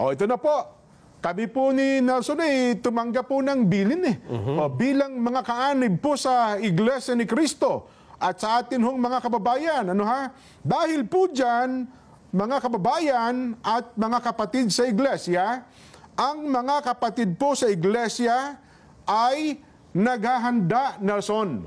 O, ito na po. Kami po ni Nelson tumanggap po ng bilin O, bilang mga kaanib po sa Iglesia ni Cristo at sa atin hong mga kababayan. Dahil po dyan, mga kababayan at mga kapatid sa Iglesia, ang mga kapatid po sa Iglesia ay naghahanda, Nelson.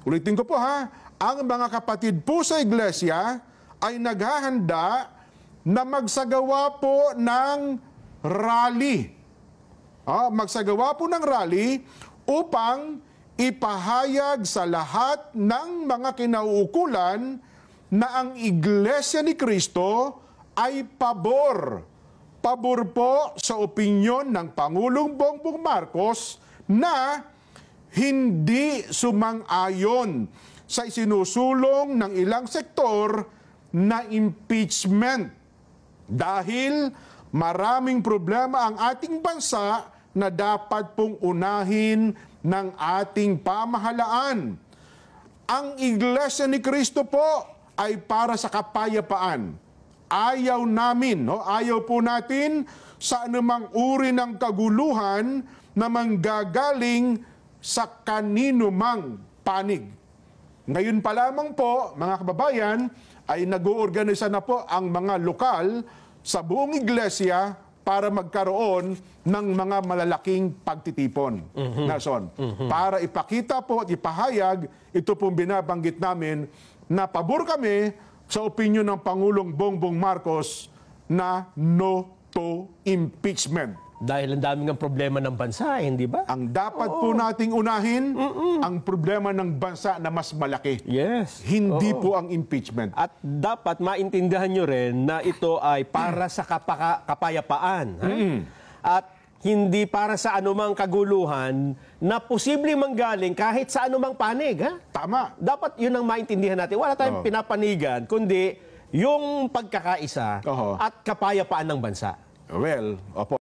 Ulitin ko po ang mga kapatid po sa Iglesia ay naghahanda na magsagawa po ng rally. Magsagawa po ng rally upang ipahayag sa lahat ng mga kinauukulan na ang Iglesia ni Cristo ay pabor. Pabor po sa opinyon ng Pangulong Bongbong Marcos na hindi sumang-ayon sa isinusulong ng ilang sektor na impeachment. Dahil maraming problema ang ating bansa na dapat pong unahin ng ating pamahalaan. Ang Iglesia ni Cristo po ay para sa kapayapaan. Ayaw namin, ayaw po natin sa anumang uri ng kaguluhan na manggagaling sa kanino mang panig. Ngayon pa lamang po, mga kababayan, ay nag-uorganisa na po ang mga lokal sa buong iglesia para magkaroon ng mga malalaking pagtitipon. Nelson, para ipakita po at ipahayag, ito pong binabanggit namin na pabor kami sa opinyon ng Pangulong Bongbong Marcos na no to impeachment. Dahil ang daming ang problema ng bansa, hindi ba? Ang dapat po nating unahin, ang problema ng bansa na mas malaki. Yes. Hindi po ang impeachment. At dapat maintindihan nyo rin na ito ay para sa kapayapaan. At hindi para sa anumang kaguluhan na posibleng manggaling kahit sa anumang panig. Tama. Dapat yun ang maintindihan natin. Wala tayong pinapanigan, kundi yung pagkakaisa at kapayapaan ng bansa. Well, opo.